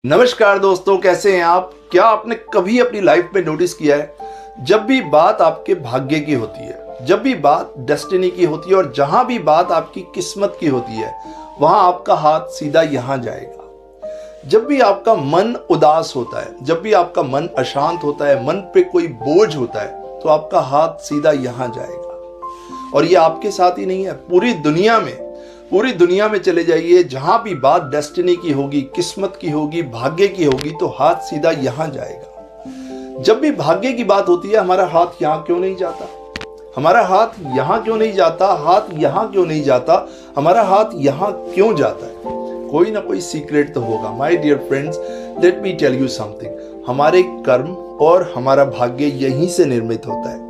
नमस्कार दोस्तों, कैसे हैं आप। क्या आपने कभी अपनी लाइफ में नोटिस किया है, जब भी बात आपके भाग्य की होती है, जब भी बात डेस्टिनी की होती है और जहां भी बात आपकी किस्मत की होती है, वहां आपका हाथ सीधा यहां जाएगा। जब भी आपका मन उदास होता है, जब भी आपका मन अशांत होता है, मन पे कोई बोझ होता है, तो आपका हाथ सीधा यहां जाएगा। और ये आपके साथ ही नहीं है, पूरी दुनिया में चले जाइए, जहां भी बात डेस्टिनी की होगी, किस्मत की होगी, भाग्य की होगी, तो हाथ सीधा यहां जाएगा। जब भी भाग्य की बात होती है, हमारा हाथ यहां क्यों नहीं जाता? हमारा हाथ यहां क्यों नहीं जाता? हाथ यहां क्यों नहीं जाता? हमारा हाथ यहां क्यों जाता है? कोई ना कोई सीक्रेट तो होगा। My dear friends, let me tell you something. हमारे कर्म और हमारा भाग्य यहीं से निर्मित होता है।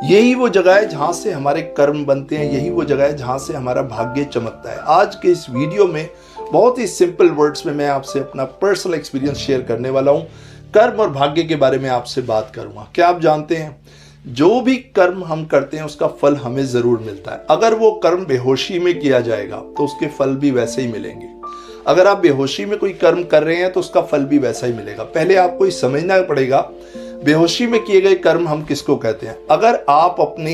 यही वो जगह है जहां से हमारे कर्म बनते हैं, यही वो जगह है जहां से हमारा भाग्य चमकता है। आज के इस वीडियो में बहुत ही सिंपल वर्ड्स में मैं आपसे अपना पर्सनल एक्सपीरियंस शेयर करने वाला हूं। कर्म और भाग्य के बारे में आपसे बात करूंगा। क्या आप जानते हैं, जो भी कर्म हम करते हैं उसका फल हमें जरूर मिलता है। अगर वो कर्म बेहोशी में किया जाएगा तो उसके फल भी वैसे ही मिलेंगे। अगर आप बेहोशी में कोई कर्म कर रहे हैं तो उसका फल भी वैसा ही मिलेगा। पहले आपको ये समझना पड़ेगा, बेहोशी में किए गए कर्म हम किसको कहते हैं। अगर आप अपने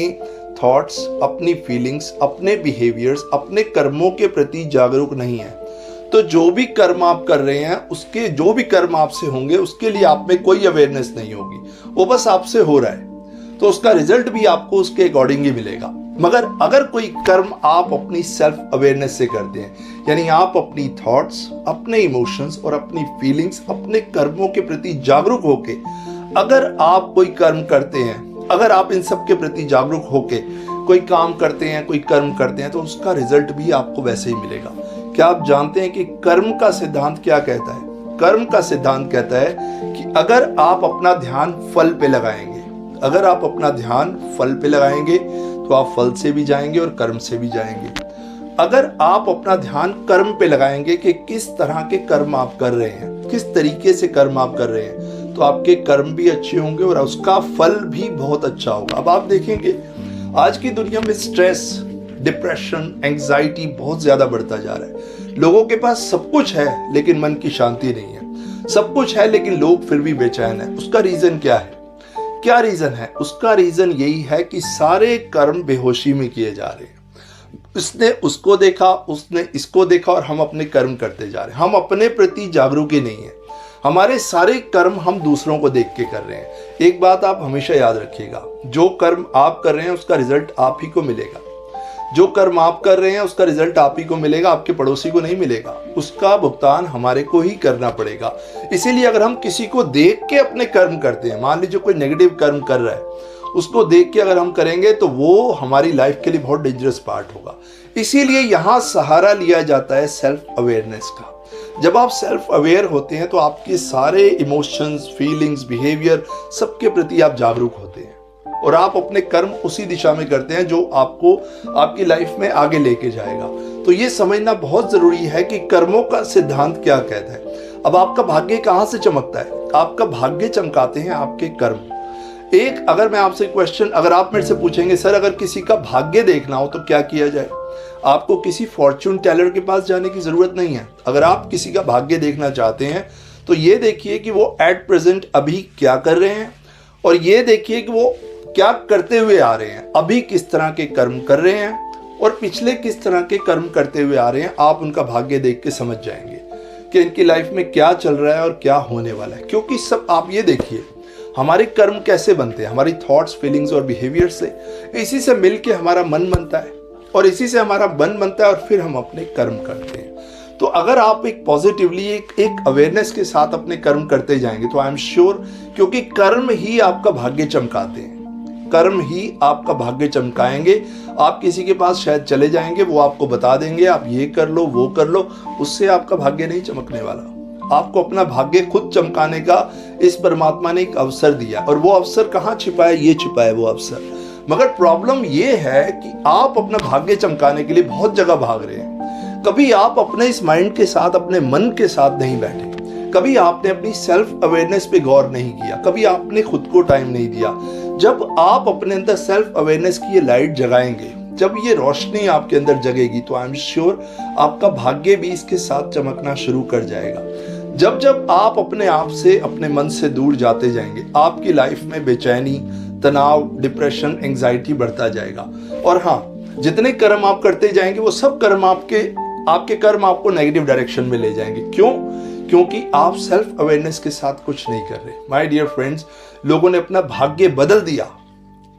थॉट्स, अपनी फीलिंग्स, अपने बिहेवियर्स, अपने कर्मों के प्रति जागरूक नहीं है, तो जो भी कर्म आप कर रहे हैं, उसके जो भी कर्म आपसे होंगे, उसके लिए आप में कोई अवेयरनेस नहीं होगी। वो बस आपसे हो रहा है, तो उसका रिजल्ट भी आपको उसके अकॉर्डिंग ही मिलेगा। मगर अगर कोई कर्म आप अपनी सेल्फ अवेयरनेस से करते हैं, यानी आप अपनी थॉट्स, अपने इमोशंस और अपनी फीलिंग्स, अपने कर्मों के प्रति जागरूक होके अगर आप कोई कर्म करते हैं, अगर आप इन सब के प्रति जागरूक होके कोई काम करते हैं, कोई कर्म करते हैं, तो उसका रिजल्ट भी आपको वैसे ही मिलेगा। क्या आप जानते हैं कि कर्म का सिद्धांत क्या कहता है? कर्म का सिद्धांत कहता है कि अगर आप अपना ध्यान फल पे लगाएंगे, अगर आप अपना ध्यान फल पे लगाएंगे तो आप फल से भी जाएंगे और कर्म से भी जाएंगे। अगर आप अपना ध्यान कर्म पे लगाएंगे कि किस तरह के कर्म आप कर रहे हैं, किस तरीके से कर्म आप कर रहे हैं, तो आपके कर्म भी अच्छे होंगे और उसका फल भी बहुत अच्छा होगा। अब आप देखेंगे, आज की दुनिया में स्ट्रेस, डिप्रेशन, एंजाइटी बहुत ज्यादा बढ़ता जा रहा है। लोगों के पास सब कुछ है लेकिन मन की शांति नहीं है। सब कुछ है लेकिन लोग फिर भी बेचैन है। उसका रीजन क्या है? क्या रीजन है? उसका रीजन यही है कि सारे कर्म बेहोशी में किए जा रहे हैं। उसने उसको देखा, उसने इसको देखा और हम अपने कर्म करते जा रहे हैं। हम अपने प्रति जागरूक ही नहीं है। हमारे सारे कर्म हम दूसरों को देख के कर रहे हैं। एक बात आप हमेशा याद रखिएगा, जो कर्म आप कर रहे हैं उसका रिजल्ट आप ही को मिलेगा। जो कर्म आप कर रहे हैं उसका रिजल्ट आप ही को मिलेगा, आपके पड़ोसी को नहीं मिलेगा। उसका भुगतान हमारे को ही करना पड़ेगा। इसीलिए अगर हम किसी को देख के अपने कर्म करते हैं, मान लीजिए कोई नेगेटिव कर्म कर रहा है, उसको देख के अगर हम करेंगे तो वो हमारी लाइफ के लिए बहुत डेंजरस पार्ट होगा। इसीलिए यहां सहारा लिया जाता है सेल्फ अवेयरनेस का। जब आप सेल्फ अवेयर होते हैं तो आपके सारे इमोशंस, फीलिंग्स, बिहेवियर, सबके प्रति आप जागरूक होते हैं और आप अपने कर्म उसी दिशा में करते हैं जो आपको आपकी लाइफ में आगे लेके जाएगा। तो ये समझना बहुत जरूरी है कि कर्मों का सिद्धांत क्या कहता है। अब आपका भाग्य कहां से चमकता है? आपका भाग्य चमकाते हैं आपके कर्म। एक अगर मैं आपसे क्वेश्चन, अगर आप मेरे से पूछेंगे, सर अगर किसी का भाग्य देखना हो तो क्या किया जाए? आपको किसी फॉर्च्यून टेलर के पास जाने की जरूरत नहीं है। अगर आप किसी का भाग्य देखना चाहते हैं तो ये देखिए कि वो एट प्रेजेंट अभी क्या कर रहे हैं और ये देखिए कि वो क्या करते हुए आ रहे हैं, अभी किस तरह के कर्म कर रहे हैं और पिछले किस तरह के कर्म करते हुए आ रहे हैं। आप उनका भाग्य देख के समझ जाएंगे कि इनकी लाइफ में क्या चल रहा है और क्या होने वाला है। क्योंकि सब आप ये देखिए, हमारे कर्म कैसे बनते हैं? हमारी थॉट्स, फीलिंग्स और बिहेवियर से। इसी से मिलके हमारा मन बनता है और इसी से हमारा मन बनता है और फिर हम अपने कर्म करते हैं। तो अगर आप एक पॉजिटिवली, एक अवेयरनेस के साथ अपने कर्म करते जाएंगे तो आई एम श्योर, क्योंकि कर्म ही आपका भाग्य चमकाते हैं, कर्म ही आपका भाग्य चमकाएंगे। आप किसी के पास शायद चले जाएंगे, वो आपको बता देंगे आप ये कर लो, वो कर लो, उससे आपका भाग्य नहीं चमकने वाला। आपको अपना भाग्य खुद चमकाने का इस परमात्मा ने एक अवसर दिया और वो अवसर कहाँ छिपा है? ये छिपा है वो अवसर। मगर प्रॉब्लम ये है कि आप अपना भाग्य चमकाने के लिए बहुत जगह भाग रहे हैं। कभी आप अपने इस माइंड के साथ, अपने मन के साथ नहीं बैठे। कभी आपने अपनी सेल्फ अवेयरनेस पे गौर नहीं किया। कभी आपने खुद को टाइम नहीं दिया। जब आप अपने अंदर सेल्फ अवेयरनेस की ये लाइट जगाएंगे, जब ये रोशनी आपके अंदर जगेगी, तो आई एम श्योर आपका भाग्य भी इसके साथ चमकना शुरू कर जाएगा। जब जब आप अपने आप से, अपने मन से दूर जाते जाएंगे, आपकी लाइफ में बेचैनी, तनाव, डिप्रेशन, एंजाइटी बढ़ता जाएगा। और हाँ, जितने कर्म आप करते जाएंगे वो सब कर्म आपके कर्म आपको नेगेटिव डायरेक्शन में ले जाएंगे। क्यों? क्योंकि आप सेल्फ अवेयरनेस के साथ कुछ नहीं कर रहे। माय डियर फ्रेंड्स, लोगों ने अपना भाग्य बदल दिया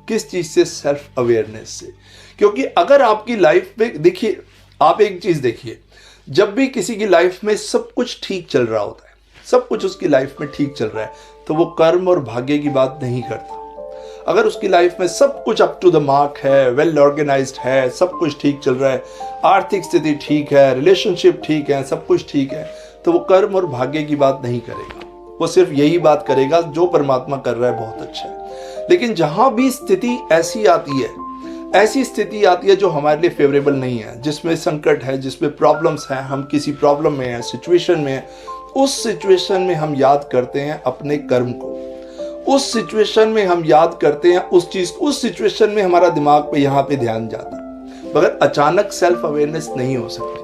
किस चीज से? सेल्फ अवेयरनेस से। क्योंकि अगर आपकी लाइफ में, देखिए, आप एक चीज देखिए, जब भी किसी की लाइफ में सब कुछ ठीक चल रहा होता है, सब कुछ उसकी लाइफ में ठीक चल रहा है, तो वो कर्म और भाग्य की बात नहीं करता। अगर उसकी लाइफ में सब कुछ अप टू द मार्क है, वेल ऑर्गेनाइज्ड है, सब कुछ ठीक चल रहा है, आर्थिक स्थिति ठीक है, रिलेशनशिप ठीक है, सब कुछ ठीक है, तो वो कर्म और भाग्य की बात नहीं करेगा। वो सिर्फ यही बात करेगा जो परमात्मा कर रहा है बहुत अच्छा है। लेकिन जहां भी स्थिति ऐसी आती है, ऐसी स्थिति आती है जो हमारे लिए फेवरेबल नहीं है, जिसमें संकट है, जिसमें प्रॉब्लम्स हैं, हम किसी प्रॉब्लम में हैं, सिचुएशन में हैं, उस सिचुएशन में हम याद करते हैं अपने कर्म को। उस सिचुएशन में हम याद करते हैं उस चीज को। उस सिचुएशन में हमारा दिमाग पे यहाँ पे ध्यान जाता है, मगर अचानक सेल्फ अवेयरनेस नहीं हो सकती।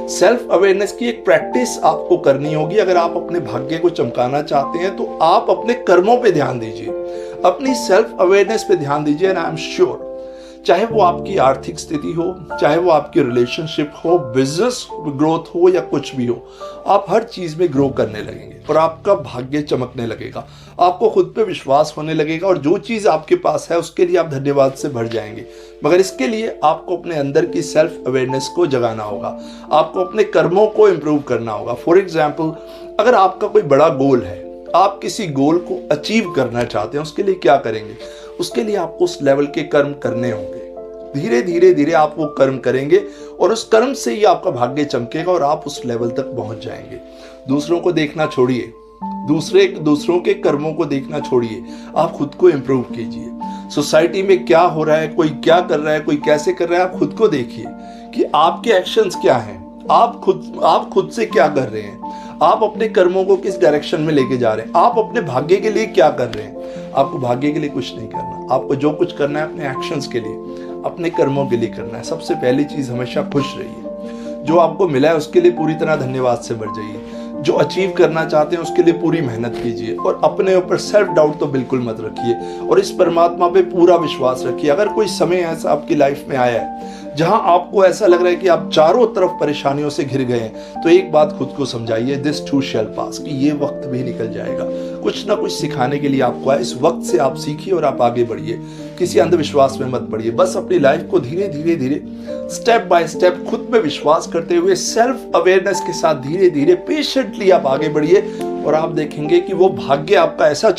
सेल्फ अवेयरनेस की एक प्रैक्टिस आपको करनी होगी। अगर आप अपने भाग्य को चमकाना चाहते हैं तो आप अपने कर्मों पे ध्यान दीजिए, अपनी सेल्फ अवेयरनेस पे ध्यान दीजिए। एंड आई एम श्योर, चाहे वो आपकी आर्थिक स्थिति हो, चाहे वो आपकी रिलेशनशिप हो, बिजनेस ग्रोथ हो, या कुछ भी हो, आप हर चीज में ग्रो करने लगेंगे और आपका भाग्य चमकने लगेगा। आपको खुद पे विश्वास होने लगेगा और जो चीज आपके पास है उसके लिए आप धन्यवाद से भर जाएंगे। मगर इसके लिए आपको अपने अंदर की सेल्फ अवेयरनेस को जगाना होगा, आपको अपने कर्मों को इंप्रूव करना होगा। फॉर एग्जाम्पल, अगर आपका कोई बड़ा गोल है, आप किसी गोल को अचीव करना चाहते हैं, उसके लिए क्या करेंगे? उसके लिए आपको उस लेवल के कर्म करने होंगे। धीरे धीरे धीरे आप वो कर्म करेंगे और उस कर्म से ही आपका भाग्य चमकेगा और आप उस लेवल तक पहुंच जाएंगे। दूसरों को देखना छोड़िए, दूसरों के कर्मों को देखना छोड़िए, आप खुद को इंप्रूव कीजिए। सोसाइटी में क्या हो रहा है, कोई क्या कर रहा है, कोई कैसे कर रहा है, आप खुद को देखिए कि आपके एक्शंस क्या हैं, आप खुद से क्या कर रहे हैं, आप अपने कर्मों को किस डायरेक्शन में लेके जा रहे हैं, आप अपने भाग्य के लिए क्या कर रहे हैं। आपको भाग्य के लिए कुछ नहीं करना, आपको जो कुछ करना है अपने एक्शंस के लिए, अपने कर्मों के लिए करना है। सबसे पहली चीज, हमेशा खुश रहिए। जो आपको मिला है उसके लिए पूरी तरह धन्यवाद से भर जाइए। जो अचीव करना चाहते हैं उसके लिए पूरी मेहनत कीजिए और अपने ऊपर सेल्फ डाउट तो बिल्कुल मत रखिए और इस परमात्मा पे पूरा विश्वास रखिए। अगर कोई समय ऐसा आपकी लाइफ में आया है जहां आपको ऐसा लग रहा है कि आप चारों तरफ परेशानियों से घिर गए हैं, तो एक बात खुद को समझाइए, दिस टू शैल पास, कि ये वक्त भी निकल जाएगा। कुछ ना कुछ सिखाने के लिए आपको है। इस वक्त से आप सीखिए और आप आगे बढ़िए। किसी अंधविश्वास में मत पड़िए। बस अपनी लाइफ को धीरे धीरे स्टेप बाय स्टेप खुद पे विश्वास करते हुए, सेल्फ अवेयरनेस के साथ धीरे धीरे पेशेंटली आप आगे बढ़िए और आप देखेंगे कि वो भाग्य आपका ऐसा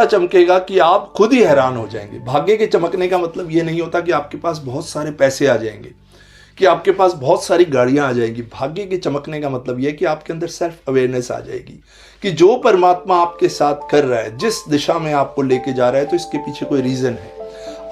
चमकेगा कि आप खुद ही हैरान हो जाएंगे। भाग्य के चमकने का मतलब ये नहीं होता कि आपके पास बहुत सारे पैसे आ जाएंगे, कि आपके पास बहुत सारी गाड़ियां आ जाएंगी। भाग्य के चमकने का मतलब यह है कि आपके अंदर सेल्फ अवेयरनेस आ जाएगी कि जो परमात्मा आपके साथ कर रहा है, जिस दिशा में आपको लेके जा रहा है, तो इसके पीछे कोई रीजन है।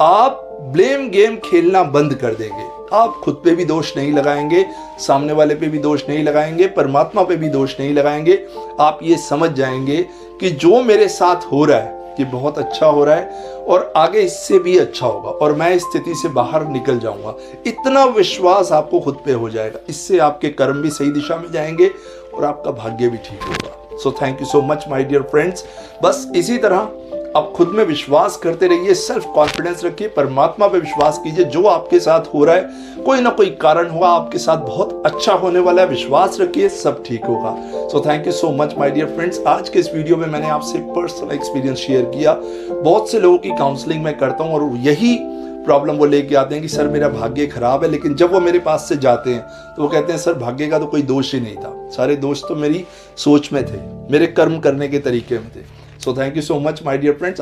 आप ब्लेम गेम खेलना बंद कर देंगे। आप खुद पे भी दोष नहीं लगाएंगे, सामने वाले पे भी दोष नहीं लगाएंगे, परमात्मा पे भी दोष नहीं लगाएंगे। आप ये समझ जाएंगे कि जो मेरे साथ हो रहा है ये बहुत अच्छा हो रहा है और आगे इससे भी अच्छा होगा और मैं इस स्थिति से बाहर निकल जाऊंगा। इतना विश्वास आपको खुद पे हो जाएगा। इससे आपके कर्म भी सही दिशा में जाएंगे और आपका भाग्य भी ठीक होगा। So thank you so much my dear friends. बस इसी तरह आप खुद में विश्वास करते रहिए, सेल्फ कॉन्फिडेंस रखिए, परमात्मा पे विश्वास कीजिए। जो आपके साथ हो रहा है, कोई ना कोई कारण होगा, आपके साथ बहुत अच्छा होने वाला है। विश्वास रखिए, सब ठीक होगा। So thank you so much my dear friends. आज के इस वीडियो में मैंने आपसे पर्सनल एक्सपीरियंस शेयर किया। बहुत से लोगों की काउंसलिंग मैं करता हूँ और यही प्रॉब्लम वो लेके आते हैं कि सर मेरा भाग्य खराब है, लेकिन जब वो मेरे पास से जाते हैं तो वो कहते हैं सर भाग्य का तो कोई दोष ही नहीं था, सारे दोष तो मेरी सोच में थे, मेरे कर्म करने के तरीके में थे। So thank you so much my dear friends.